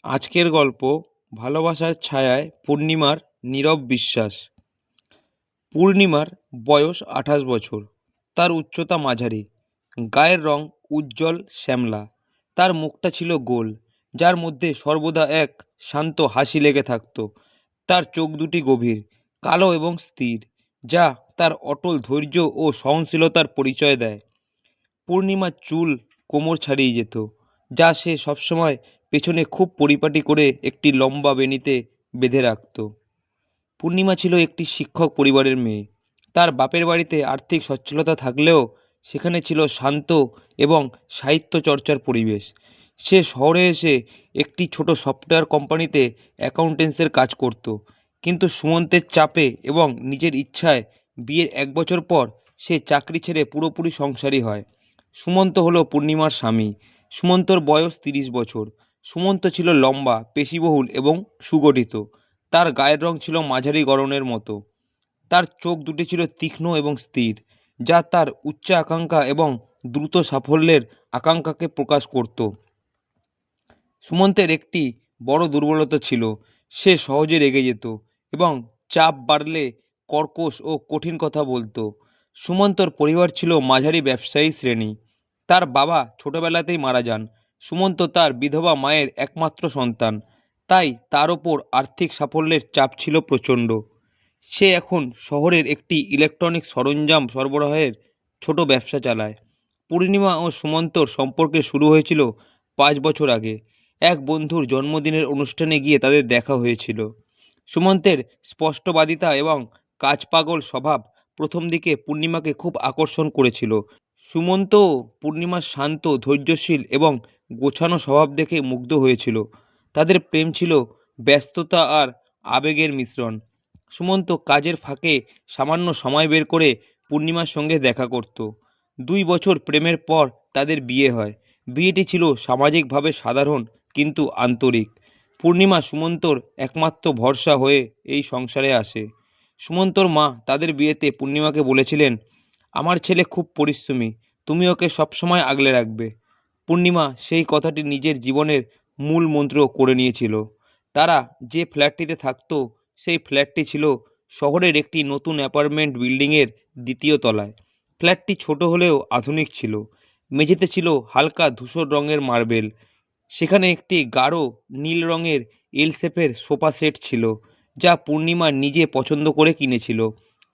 আজকের গল্প ভালোবাসার ছায়ায় পূর্ণিমার নীরব বিশ্বাস। পূর্ণিমার বয়স 28 বছর। তার উচ্চতা মাঝারি, গায়ের রং উজ্জ্বল শ্যামলা। তার মুখটা ছিল গোল, যার মধ্যে সর্বদা এক শান্ত হাসি লেগে থাকত। তার চোখ দুটি গভীর, কালো এবং স্থির, যা তার অটল ধৈর্য ও সহনশীলতার পরিচয় দেয়। পূর্ণিমার চুল কোমর ছাড়িয়ে যেত, যা সে সবসময় পেছনে খুব পরিপাটি করে একটি লম্বা বেণীতে বেঁধে রাখত। পূর্ণিমা ছিল একটি শিক্ষক পরিবারের মেয়ে। তার বাপের বাড়িতে আর্থিক সচ্ছলতা থাকলেও সেখানে ছিল শান্ত এবং সাহিত্য চর্চার পরিবেশ। সে শহরে এসে একটি ছোট সফটওয়্যার কোম্পানিতে অ্যাকাউন্টেন্সের কাজ করত, কিন্তু সুমন্তের চাপে এবং নিজের ইচ্ছায় বিয়ের 1 বছর পর সে চাকরি ছেড়ে পুরোপুরি সংসারী হয়। সুমন্ত হলো পূর্ণিমার স্বামী। সুমন্তর বয়স 30 বছর। সুমন্ত ছিল লম্বা, পেশিবহুল এবং সুগঠিত। তার গায়ের রং ছিল মাঝারি গড়নের মতো। তার চোখ দুটি ছিল তীক্ষ্ণ এবং স্থির, যা তার উচ্চ আকাঙ্ক্ষা এবং দ্রুত সাফল্যের আকাঙ্ক্ষাকে প্রকাশ করত। সুমন্তের একটি বড় দুর্বলতা ছিল, সে সহজে রেগে যেত এবং চাপ বাড়লে কর্কশ ও কঠিন কথা বলতো। সুমন্তর পরিবার ছিল মাঝারি ব্যবসায়ী শ্রেণী। তার বাবা ছোটবেলাতেই মারা যান। সুমন্ত তার বিধবা মায়ের একমাত্র সন্তান, তাই তার ওপর আর্থিক সাফল্যের চাপ ছিল প্রচণ্ড। সে এখন শহরের একটি ইলেকট্রনিক্স সরঞ্জাম সরবরাহের ছোট ব্যবসা চালায়। পূর্ণিমা ও সুমন্তর সম্পর্কে শুরু হয়েছিল 5 বছর আগে। এক বন্ধুর জন্মদিনের অনুষ্ঠানে গিয়ে তাদের দেখা হয়েছিল। সুমন্তের স্পষ্টবাদিতা এবং কাজপাগল স্বভাব প্রথম দিকে পূর্ণিমাকে খুব আকর্ষণ করেছিল। সুমন্তও পূর্ণিমার শান্ত, ধৈর্যশীল এবং গোছানো স্বভাব দেখে মুগ্ধ হয়েছিল। তাদের প্রেম ছিল ব্যস্ততা আর আবেগের মিশ্রণ। সুমন্ত কাজের ফাঁকে সামান্য সময় বের করে পূর্ণিমার সঙ্গে দেখা করত। 2 বছর প্রেমের পর তাদের বিয়ে হয়। বিয়েটি ছিল সামাজিকভাবে সাধারণ কিন্তু আন্তরিক। পূর্ণিমা সুমন্তর একমাত্র ভরসা হয়ে এই সংসারে আসে। সুমন্তর মা তাদের বিয়েতে পূর্ণিমাকে বলেছিলেন, আমার ছেলে খুব পরিশ্রমী, তুমি ওকে সবসময় আগলে রাখবে। পূর্ণিমা সেই কথাটি নিজের জীবনের মূল মন্ত্র করে নিয়েছিল। তারা যে ফ্ল্যাটটিতে থাকতো সেই ফ্ল্যাটটি ছিল শহরের একটি নতুন অ্যাপার্টমেন্ট বিল্ডিংয়ের 2য় তলায়। ফ্ল্যাটটি ছোট হলেও আধুনিক ছিল। মেঝেতে ছিল হালকা ধূসর রঙের মার্বেল। সেখানে একটি গাঢ় নীল রঙের এল শেপের সোফা সেট ছিল, যা পূর্ণিমা নিজে পছন্দ করে কিনেছিল।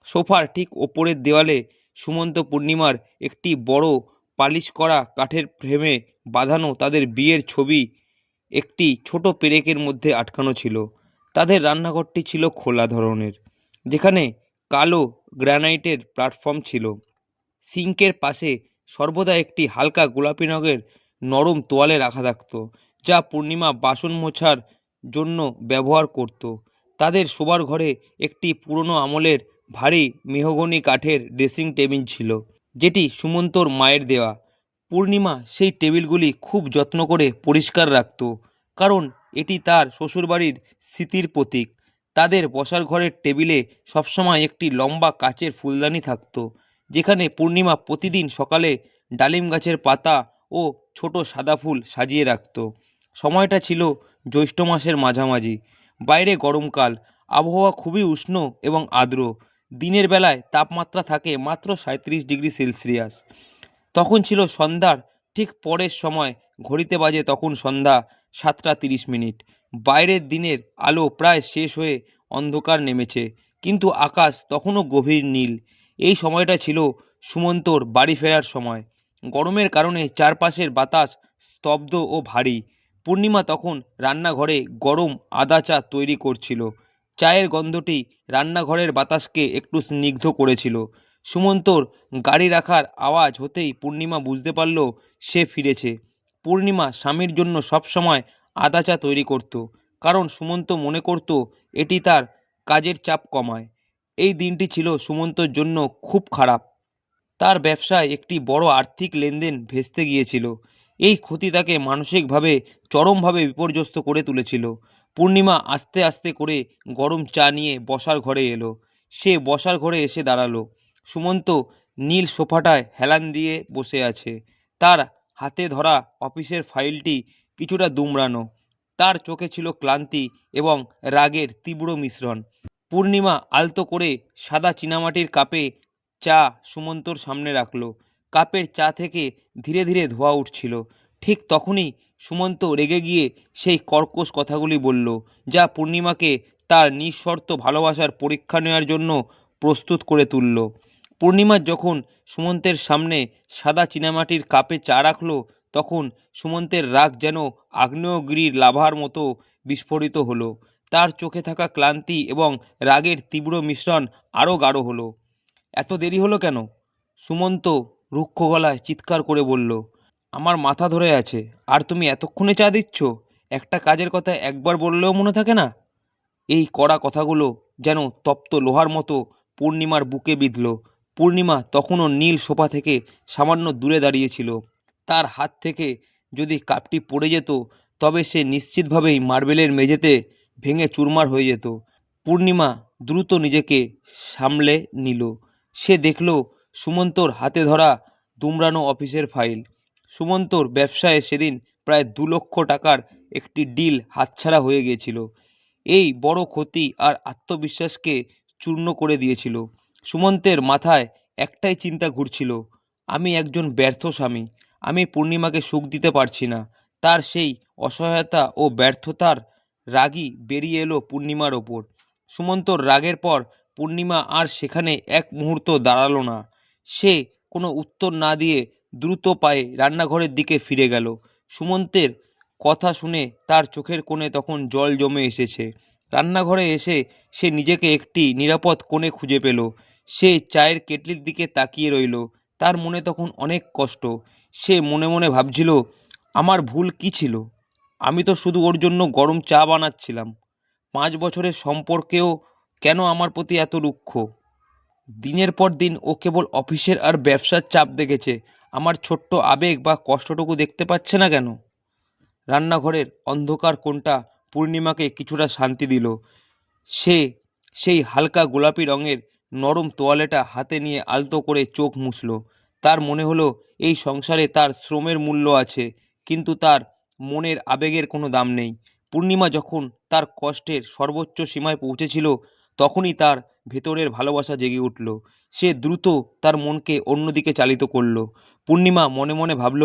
সোফার ঠিক ওপরের দেওয়ালে সুমন্ত পূর্ণিমার একটি বড় পালিশ করা কাঠের ফ্রেমে বাঁধানো তাদের বিয়ের ছবি একটি ছোট পেরেকের মধ্যে আটকানো ছিল। তাদের রান্নাঘরটি ছিল খোলা ধরনের, যেখানে কালো গ্রানাইটের প্ল্যাটফর্ম ছিল। সিঙ্কের পাশে সর্বদা একটি হালকা গোলাপি রঙের নরম তোয়ালে রাখা থাকত, যা পূর্ণিমা বাসন মোছার জন্য ব্যবহার করত। তাদের শোবার ঘরে একটি পুরনো আমলের ভারী মেহগনি কাঠের ড্রেসিং টেবিল ছিল, যেটি সুমন্তর মায়ের দেওয়া। পূর্ণিমা সেই টেবিলগুলি খুব যত্ন করে পরিষ্কার রাখত, কারণ এটি তার শ্বশুরবাড়ির স্মৃতির প্রতীক। তাদের বসার ঘরের টেবিলে সবসময় একটি লম্বা কাচের ফুলদানি থাকত, যেখানে পূর্ণিমা প্রতিদিন সকালে ডালিম গাছের পাতা ও ছোট সাদা ফুল সাজিয়ে রাখত। সময়টা ছিল জ্যৈষ্ঠ মাসের মাঝামাঝি। বাইরে গরমকাল, আবহাওয়া খুবই উষ্ণ এবং আর্দ্র। দিনের বেলায় তাপমাত্রা থাকে মাত্র 37 ডিগ্রি সেলসিয়াস। তখন ছিল সন্ধ্যার ঠিক পরের সময়। ঘড়িতে বাজে তখন সন্ধ্যা 7টা 30 মিনিট। বাইরের দিনের আলো প্রায় শেষ হয়ে অন্ধকার নেমেছে, কিন্তু আকাশ তখনও গভীর নীল। এই সময়টা ছিল সুমন্তর বাড়ি ফেরার সময়। গরমের কারণে চারপাশের বাতাস স্তব্ধ ও ভারী। পূর্ণিমা তখন রান্নাঘরে গরম আদা চা তৈরি করছিল। চায়ের গন্ধটি রান্নাঘরের বাতাসকে একটু স্নিগ্ধ করেছিল। সুমন্তর গাড়ি রাখার আওয়াজ হতেই পূর্ণিমা বুঝতে পারল সে ফিরেছে। পূর্ণিমা স্বামীর জন্য সবসময় আদা চা তৈরি করত, কারণ সুমন্ত মনে করত এটি তার কাজের চাপ কমায়। এই দিনটি ছিল সুমন্তর জন্য খুব খারাপ। তার ব্যবসায় একটি বড় আর্থিক লেনদেন ভেস্তে গিয়েছিল। এই ক্ষতি তাকে মানসিকভাবে চরমভাবে বিপর্যস্ত করে তুলেছিল। পূর্ণিমা আস্তে আস্তে করে গরম চা নিয়ে বসার ঘরে এলো। সে বসার ঘরে এসে দাঁড়ালো। সুমন্ত নীল সোফাটায় হেলান দিয়ে বসে আছে। তার হাতে ধরা অফিসের ফাইলটি কিছুটা দুমড়ানো। তার চোখে ছিল ক্লান্তি এবং রাগের তীব্র মিশ্রণ। পূর্ণিমা আলতো করে সাদা চীনামাটির কাপে চা সুমন্তর সামনে রাখল। কাপের চা থেকে ধীরে ধীরে ধোঁয়া উঠছিল। ঠিক তখনই সুমন্ত রেগে গিয়ে সেই কর্কশ কথাগুলি বলল, যা পূর্ণিমাকে তার নিঃশর্ত ভালোবাসার পরীক্ষা নেওয়ার জন্য প্রস্তুত করে তুলল। পূর্ণিমা যখন সুমন্তের সামনে সাদা চীনামাটির কাপে চা রাখল, তখন সুমন্তের রাগ যেন আগ্নেয়গিরির লাভার মতো বিস্ফোরিত হলো। তার চোখে থাকা ক্লান্তি এবং রাগের তীব্র মিশ্রণ আরও গাঢ় হলো। এত দেরি হলো কেন? সুমন্ত রুক্ষ গলায় চিৎকার করে বলল, আমার মাথা ধরে আছে, আর তুমি এতক্ষণে চা দিচ্ছ? একটা কাজের কথা একবার বললেও মনে থাকে না? এই কড়া কথাগুলো যেন তপ্ত লোহার মতো পূর্ণিমার বুকে বিঁধল। পূর্ণিমা তখনও নীল সোফা থেকে সামান্য দূরে দাঁড়িয়েছিল। তার হাত থেকে যদি কাপটি পড়ে যেত, তবে সে নিশ্চিতভাবেই মার্বেলের মেঝেতে ভেঙে চুরমার হয়ে যেত। পূর্ণিমা দ্রুত নিজেকে সামলে নিল। সে দেখল সুমন্তর হাতে ধরা দুমড়ানো অফিসের ফাইল। সুমন্তর ব্যবসায় সেদিন প্রায় 2 লক্ষ টাকার একটি ডিল হাতছাড়া হয়ে গিয়েছিল। এই বড় ক্ষতি আর আত্মবিশ্বাসকে চূর্ণ করে দিয়েছিল। সুমন্তের মাথায় একটাই চিন্তা ঘুরছিল, আমি একজন ব্যর্থ স্বামী, আমি পূর্ণিমাকে সুখ দিতে পারছি না। তার সেই অসহায়তা ও ব্যর্থতার রাগই বেরিয়ে এলো পূর্ণিমার ওপর। সুমন্তর রাগের পর পূর্ণিমা আর সেখানে এক মুহূর্ত দাঁড়ালো না। সে কোনো উত্তর না দিয়ে দ্রুত পায়ে রান্নাঘরের দিকে ফিরে গেল। সুমন্তের কথা শুনে তার চোখের কোণে তখন জল জমে এসেছে। রান্নাঘরে এসে সে নিজেকে একটি নিরাপদ কোণে খুঁজে পেল। সে চায়ের কেটলির দিকে তাকিয়ে রইল। তার মনে তখন অনেক কষ্ট। সে মনে মনে ভাবছিল, আমার ভুল কী ছিল? আমি তো শুধু ওর জন্য গরম চা বানাচ্ছিলাম। 5 বছরের সম্পর্কেও কেন আমার প্রতি এত রুক্ষ? দিনের পর দিন ও কেবল অফিসের আর ব্যবসার চাপ দেখেছে, আমার ছোট্ট আবেগ বা কষ্টটুকু দেখতে পাচ্ছে না কেন? রান্নাঘরের অন্ধকার কোণটা পূর্ণিমাকে কিছুটা শান্তি দিল। সে সেই হালকা গোলাপি রঙের নরম তোয়ালেটা হাতে নিয়ে আলতো করে চোখ মুছল। তার মনে হলো এই সংসারে তার শ্রমের মূল্য আছে, কিন্তু তার মনের আবেগের কোনো দাম নেই। পূর্ণিমা যখন তার কষ্টের সর্বোচ্চ সীমায় পৌঁছেছিল, তখনই তার ভেতরের ভালোবাসা জেগে উঠল। সে দ্রুত তার মনকে অন্যদিকে চালিত করল। পূর্ণিমা মনে মনে ভাবল,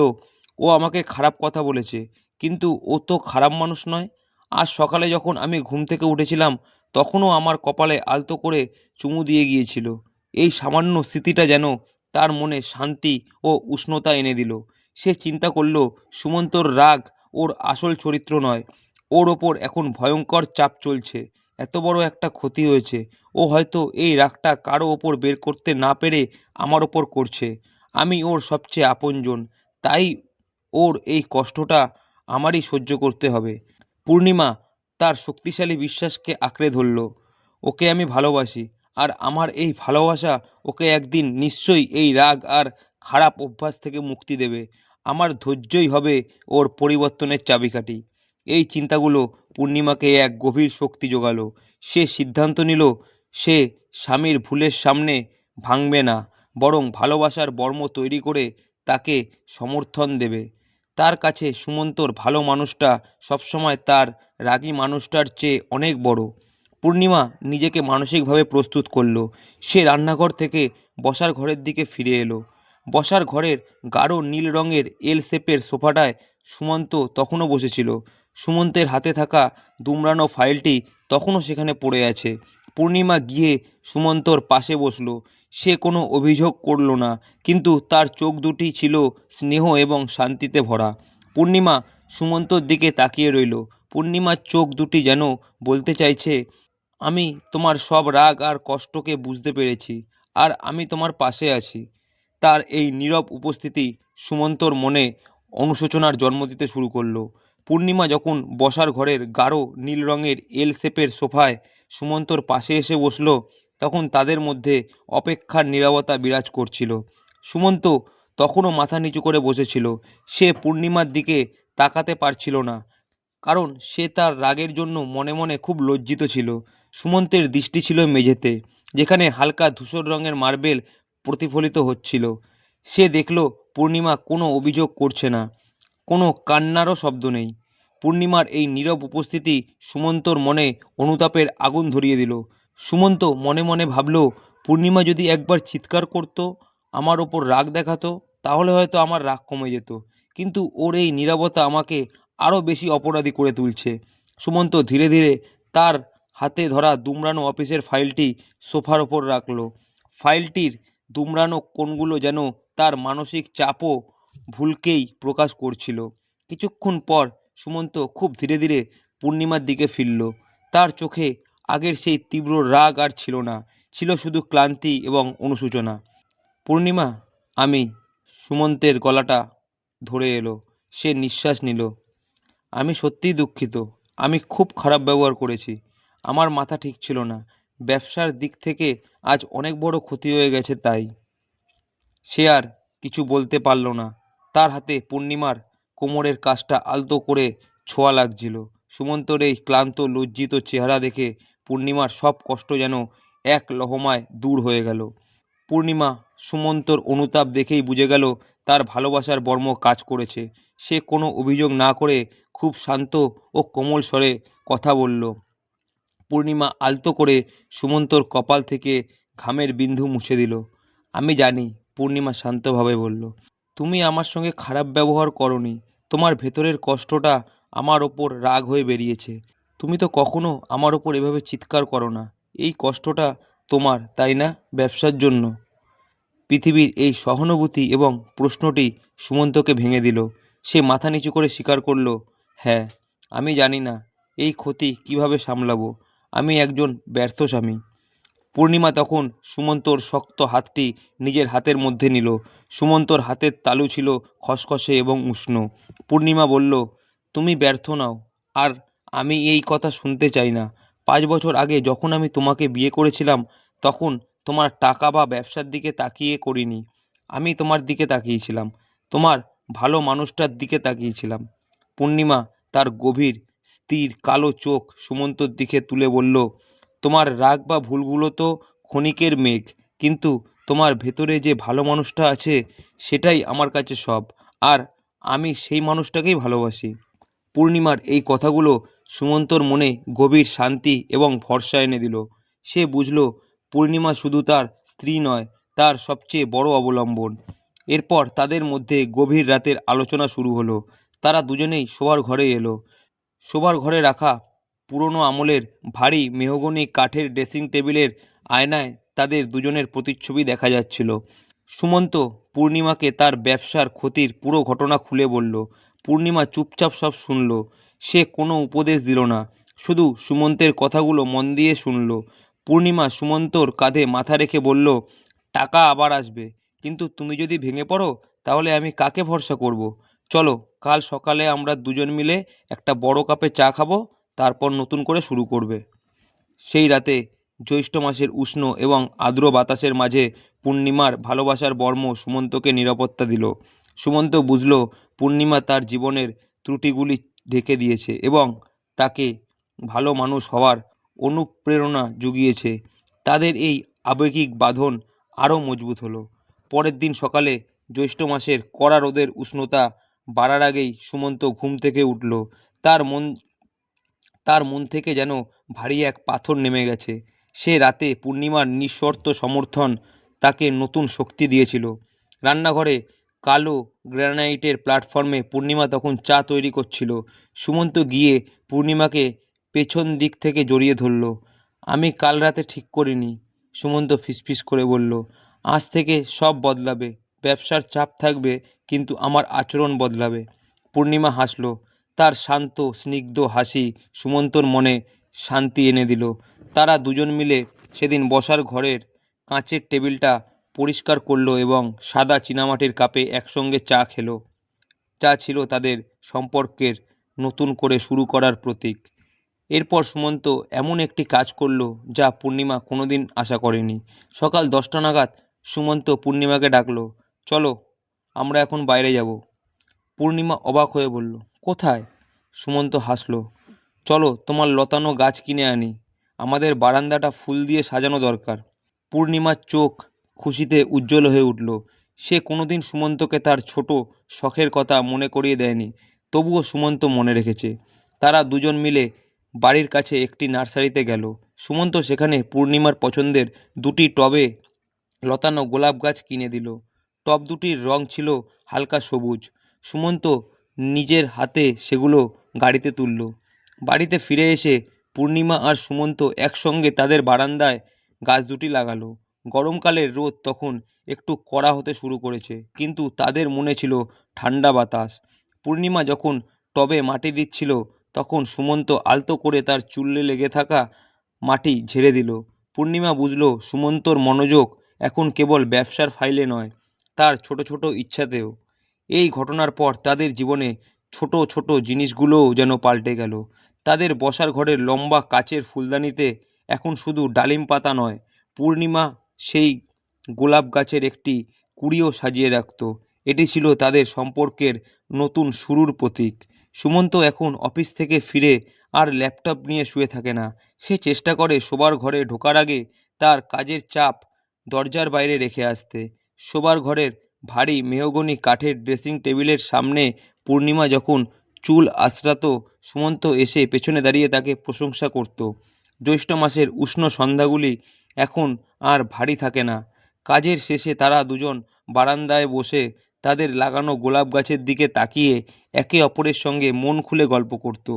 ও আমাকে খারাপ কথা বলেছে, কিন্তু ও তো খারাপ মানুষ নয়। আজ সকালে যখন আমি ঘুম থেকে উঠেছিলাম, তখনও আমার কপালে আলতো করে চুমু দিয়ে গিয়েছিল। এই সামান্য স্মৃতিটা যেন তার মনে শান্তি ও উষ্ণতা এনে দিল। সে চিন্তা করল, সুমন্তর রাগ ওর আসল চরিত্র নয়, ওর ওপর এখন ভয়ঙ্কর চাপ চলছে। এত বড় একটা ক্ষতি হয়েছে, ও হয়তো এই রাগটা কারো ওপর বের করতে না পেরে আমার ওপর করছে। আমি ওর সবচেয়ে আপনজন, তাই ওর এই কষ্টটা আমারই সহ্য করতে হবে। পূর্ণিমা তার শক্তিশালী বিশ্বাসকে আঁকড়ে ধরল। ওকে আমি ভালোবাসি, আর আমার এই ভালোবাসা ওকে একদিন নিশ্চয়ই এই রাগ আর খারাপ অভ্যাস থেকে মুক্তি দেবে। আমার ধৈর্যই হবে ওর পরিবর্তনের চাবিকাঠি। এই চিন্তাগুলো পূর্ণিমাকে এক গভীর শক্তি জোগালো। সে সিদ্ধান্ত নিল, সে স্বামীর ভুলের সামনে ভাঙবে না, বরং ভালোবাসার বর্ম তৈরি করে তাকে সমর্থন দেবে। তার কাছে সুমন্তর ভালো মানুষটা সবসময় তার রাগী মানুষটার চেয়ে অনেক বড়। পূর্ণিমা নিজেকে মানসিকভাবে প্রস্তুত করলো। সে রান্নাঘর থেকে বসার ঘরের দিকে ফিরে এলো। বসার ঘরের গাঢ় নীল রঙের এল শেপের সোফাটায় সুমন্ত তখনও বসেছিল। সুমন্তের হাতে থাকা দুমড়ানো ফাইলটি তখনও সেখানে পড়ে আছে। পূর্ণিমা গিয়ে সুমন্তর পাশে বসলো। সে কোনো অভিযোগ করল না, কিন্তু তার চোখ দুটি ছিল স্নেহ এবং শান্তিতে ভরা। পূর্ণিমা সুমন্তর দিকে তাকিয়ে রইল। পূর্ণিমার চোখ দুটি যেন বলতে চাইছে, আমি তোমার সব রাগ আর কষ্টকে বুঝতে পেরেছি, আর আমি তোমার পাশে আছি। তার এই নীরব উপস্থিতি সুমন্তর মনে অনুশোচনার জন্ম দিতে শুরু করলো। পূর্ণিমা যখন বসার ঘরের গাঢ় নীল রঙের এল শেপের সোফায় সুমন্তর পাশে এসে বসলো, তখন তাদের মধ্যে অপেক্ষার নীরবতা বিরাজ করছিল। সুমন্ত তখনও মাথা নিচু করে বসেছিল। সে পূর্ণিমার দিকে তাকাতে পারছিল না, কারণ সে তার রাগের জন্য মনে মনে খুব লজ্জিত ছিল। সুমন্তের দৃষ্টি ছিল মেঝেতে, যেখানে হালকা ধূসর রঙের মার্বেল প্রতিফলিত হচ্ছিল। সে দেখল পূর্ণিমা কোনো অভিযোগ করছে না, কোনো কান্নারও শব্দ নেই। পূর্ণিমার এই নীরব উপস্থিতি সুমন্তর মনে অনুতাপের আগুন ধরিয়ে দিল। সুমন্ত মনে মনে ভাবল, পূর্ণিমা যদি একবার চিৎকার করতো, আমার ওপর রাগ দেখাতো, তাহলে হয়তো আমার রাগ কমে যেত। কিন্তু ওর এই নীরবতা আমাকে আরও বেশি অপরাধী করে তুলছে। সুমন্ত ধীরে ধীরে তার হাতে ধরা দুমড়ানো অফিসের ফাইলটি সোফার ওপর রাখল। ফাইলটির দুমড়ানো কোণগুলো যেন তার মানসিক চাপও ভুলকেই প্রকাশ করছিল। কিছুক্ষণ পর সুমন্ত খুব ধীরে ধীরে পূর্ণিমার দিকে ফিরল। তার চোখে আগের সেই তীব্র রাগ আর ছিল না, ছিল শুধু ক্লান্তি এবং অনুশোচনা। পূর্ণিমা, আমি। সুমন্তের গলাটা ধরে এলো। সে নিঃশ্বাস নিল। আমি সত্যিই দুঃখিত। আমি খুব খারাপ ব্যবহার করেছি। আমার মাথা ঠিক ছিল না। ব্যবসার দিক থেকে আজ অনেক বড় ক্ষতি হয়ে গেছে তাই। সে আর কিছু বলতে পারল না। তার হাতে পূর্ণিমার কোমরের কাছটা আলতো করে ছোঁয়া লাগছিল। সুমন্তর এই ক্লান্ত লজ্জিত চেহারা দেখে পূর্ণিমার সব কষ্ট যেন এক লহমায় দূর হয়ে গেল। পূর্ণিমা সুমন্তর অনুতাপ দেখেই বুঝে গেল তার ভালোবাসার বর্ম কাজ করেছে। সে কোনো অভিযোগ না করে খুব শান্ত ও কোমল স্বরে কথা বলল। পূর্ণিমা আলতো করে সুমন্তর কপাল থেকে ঘামের বিন্দু মুছে দিল। আমি জানি, পূর্ণিমা শান্তভাবে বলল, তুমি আমার সঙ্গে খারাপ ব্যবহার করনি। তোমার ভেতরের কষ্টটা আমার ওপর রাগ হয়ে বেরিয়েছে। তুমি তো কখনো আমার ওপর এভাবে চিৎকার করো না। এই কষ্টটা তোমার, তাই না? ব্যবসার জন্য। পৃথিবীর এই সহানুভূতি এবং প্রশ্নটি সুমন্তকে ভেঙে দিল। সে মাথা নিচু করে স্বীকার করল, হ্যাঁ, আমি জানি না এই ক্ষতি কিভাবে সামলাবো। আমি একজন ব্যর্থ স্বামী। পূর্ণিমা তখন সুমন্তর শক্ত হাতটি নিজের হাতের মধ্যে নিল। সুমন্তর হাতের তালু ছিল খসখসে এবং উষ্ণ। পূর্ণিমা বলল, তুমি ব্যর্থ নাও, আর আমি এই কথা শুনতে চাই না। 5 বছর আগে যখন আমি তোমাকে বিয়ে করেছিলাম, তখন তোমার টাকা বা ব্যবসার দিকে তাকিয়ে করিনি। আমি তোমার দিকে তাকিয়েছিলাম, তোমার ভালো মানুষটার দিকে তাকিয়েছিলাম। পূর্ণিমা তার গভীর স্থির কালো চোখ সুমন্তর দিকে তুলে বলল, তোমার রাগ বা ভুলগুলো তো ক্ষণিকের মেঘ, কিন্তু তোমার ভেতরে যে ভালো মানুষটা আছে, সেটাই আমার কাছে সব। আর আমি সেই মানুষটাকেই ভালোবাসি। পূর্ণিমার এই কথাগুলো সুমন্তর মনে গভীর শান্তি এবং ভরসা এনে দিল। সে বুঝল, পূর্ণিমা শুধু তার স্ত্রী নয়, তার সবচেয়ে বড় অবলম্বন। এরপর তাদের মধ্যে গভীর রাতের আলোচনা শুরু হলো। তারা দুজনেই শোবার ঘরে এলো। শোবার ঘরে রাখা পুরনো আমলের ভারী মেহগনি কাঠের ড্রেসিং টেবিলের আয়নায় তাদের দুজনের প্রতিচ্ছবি দেখা যাচ্ছিল। সুমন্ত পূর্ণিমাকে তার ব্যবসার ক্ষতির পুরো ঘটনা খুলে বলল। পূর্ণিমা চুপচাপ সব শুনল। সে কোনো উপদেশ দিল না, শুধু সুমন্তের কথাগুলো মন দিয়ে শুনল। পূর্ণিমা সুমন্তর কাঁধে মাথা রেখে বলল, টাকা আবার আসবে, কিন্তু তুমি যদি ভেঙে পড়ো, তাহলে আমি কাকে ভরসা করব? চলো, কাল সকালে আমরা দুজন মিলে একটা বড় কাপে চা খাবো, তারপর নতুন করে শুরু করবে। সেই রাতে জ্যৈষ্ঠ মাসের উষ্ণ এবং আর্দ্র বাতাসের মাঝে পূর্ণিমার ভালোবাসার বর্ম সুমন্তকে নিরাপত্তা দিল। সুমন্ত বুঝল, পূর্ণিমা তার জীবনের ত্রুটিগুলি ঢেকে দিয়েছে এবং তাকে ভালো মানুষ হওয়ার অনুপ্রেরণা জুগিয়েছে। তাদের এই আবেগিক বাঁধন আরও মজবুত হলো। পরের দিন সকালে জ্যৈষ্ঠ মাসের কড়া রোদের উষ্ণতা বাড়ার আগেই সুমন্ত ঘুম থেকে উঠল। তার মন তার মন থেকে যেন ভারী এক পাথর নেমে গেছে। সে রাতে পূর্ণিমার নিঃশর্ত সমর্থন তাকে নতুন শক্তি দিয়েছিল। রান্নাঘরে কালো গ্রানাইটের প্ল্যাটফর্মে পূর্ণিমা তখন চা তৈরি করছিল। সুমন্ত গিয়ে পূর্ণিমাকে পেছন দিক থেকে জড়িয়ে ধরল। আমি কাল রাতে ঠিক করিনি, সুমন্ত ফিসফিস করে বলল, আজ থেকে সব বদলাবে। ব্যবসার চাপ থাকবে, কিন্তু আমার আচরণ বদলাবে। পূর্ণিমা হাসল। তার শান্ত স্নিগ্ধ হাসি সুমন্তর মনে শান্তি এনে দিল। তারা দুজন মিলে সেদিন বসার ঘরের কাঁচের টেবিলটা পরিষ্কার করলো এবং সাদা চীনামাটির কাপে একসঙ্গে চা খেলো। চা ছিল তাদের সম্পর্কের নতুন করে শুরু করার প্রতীক। এরপর সুমন্ত এমন একটি কাজ করলো যা পূর্ণিমা কোনোদিন আশা করেনি। সকাল 10টা নাগাদ সুমন্ত পূর্ণিমাকে ডাকলো, চলো, আমরা এখন বাইরে যাব। পূর্ণিমা অবাক হয়ে বলল, কোথায়? সুমন্ত হাসলো, চলো, তোমার লতানো গাছ কিনে আনি। আমাদের বারান্দাটা ফুল দিয়ে সাজানো দরকার। পূর্ণিমার চোখ খুশিতে উজ্জ্বল হয়ে উঠল। সে কোনোদিন সুমন্তকে তার ছোট শখের কথা মনে করিয়ে দেয়নি, তবুও সুমন্ত মনে রেখেছে। তারা দুজন মিলে বাড়ির কাছে একটি নার্সারিতে গেল। সুমন্ত সেখানে পূর্ণিমার পছন্দের 2টি টবে লতানো গোলাপ গাছ কিনে দিল। টব দুটির রং ছিল হালকা সবুজ। সুমন্ত নিজের হাতে সেগুলো গাড়িতে তুলল। বাড়িতে ফিরে এসে পূর্ণিমা আর সুমন্ত একসঙ্গে তাদের বারান্দায় গাছ দুটি লাগালো। গরমকালের রোদ তখন একটু কড়া হতে শুরু করেছে, কিন্তু তাদের মনে ছিল ঠান্ডা বাতাস। পূর্ণিমা যখন টবে মাটি দিচ্ছিল, তখন সুমন্ত আলতো করে তার চুলে লেগে থাকা মাটি ঝেড়ে দিল। পূর্ণিমা বুঝল সুমন্তর মনোযোগ এখন কেবল ব্যবসার ফাইলে নয়, তার ছোট ছোট ইচ্ছাতেও। এই ঘটনার পর তাদের জীবনে ছোট ছোট জিনিসগুলোও যেন পাল্টে গেল। তাদের বসার ঘরের লম্বা কাচের ফুলদানিতে এখন শুধু ডালিম পাতা নয়, পূর্ণিমা সেই গোলাপ গাছের একটি কুঁড়িও সাজিয়ে রাখত। এটি ছিল তাদের সম্পর্কের নতুন শুরুর প্রতীক। সুমন্ত এখন অফিস থেকে ফিরে আর ল্যাপটপ নিয়ে শুয়ে থাকে না। সে চেষ্টা করে শোবার ঘরে ঢোকার আগে তার কাজের চাপ দরজার বাইরে রেখে আসতে। শোবার ঘরের ভারী মেহগনি কাঠের ড্রেসিং টেবিলের সামনে পূর্ণিমা যখন চুল আঁচড়াতো, সুমন্ত এসে পেছনে দাঁড়িয়ে তাকে প্রশংসা করত। জ্যৈষ্ঠ মাসের উষ্ণ সন্ধ্যাগুলি এখন আর ভারী থাকে না। কাজের শেষে তারা দুজন বারান্দায় বসে তাদের লাগানো গোলাপ গাছের দিকে তাকিয়ে একে অপরের সঙ্গে মন খুলে গল্প করত।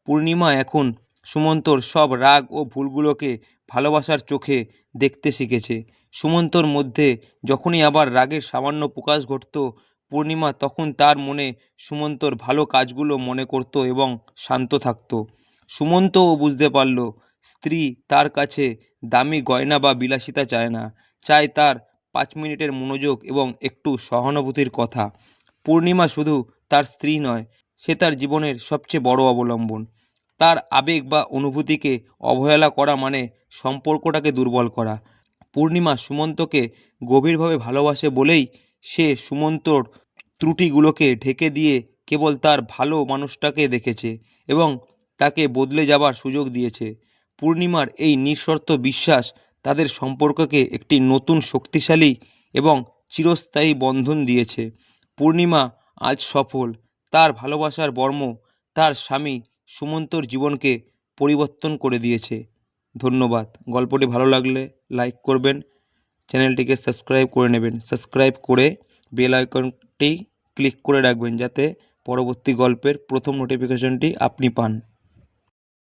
পূর্ণিমা এখন সুমন্তর সব রাগ ও ভুলগুলোকে ভালোবাসার চোখে দেখতে শিখেছে। সুমন্তর মধ্যে যখনই আবার রাগের সামান্য প্রকাশ ঘটত, পূর্ণিমা তখন তার মনে সুমন্তর ভালো কাজগুলো মনে করত এবং শান্ত থাকত। সুমন্তও বুঝতে পারল, স্ত্রী তার কাছে দামি গয়না বা বিলাসিতা চায় না, চায় তার 5 মিনিটের মনোযোগ এবং একটু সহানুভূতির কথা। পূর্ণিমা শুধু তার স্ত্রী নয়, সে তার জীবনের সবচেয়ে বড় অবলম্বন। তার আবেগ বা অনুভূতিকে অবহেলা করা মানে সম্পর্কটাকে দুর্বল করা। পূর্ণিমা সুমন্তকে গভীরভাবে ভালোবাসে বলেই সে সুমন্তর ত্রুটিগুলোকে ঢেকে দিয়ে কেবল তার ভালো মানুষটাকে দেখেছে এবং তাকে বদলে যাবার সুযোগ দিয়েছে। পূর্ণিমার এই নিঃশর্ত বিশ্বাস তাদের সম্পর্ককে একটি নতুন শক্তিশালী এবং চিরস্থায়ী বন্ধন দিয়েছে। পূর্ণিমা আজ সফল, তার ভালোবাসার বর্ম তার স্বামী সুমন্তর জীবনকে পরিবর্তন করে দিয়েছে। ধন্যবাদ। গল্পটি ভালো লাগলে লাইক করবেন, চ্যানেলটিকে সাবস্ক্রাইব করে নেবেন। সাবস্ক্রাইব করে বেল আইকনটি ক্লিক করে রাখবেন, যাতে পরবর্তী গল্পের প্রথম নোটিফিকেশনটি আপনি পান।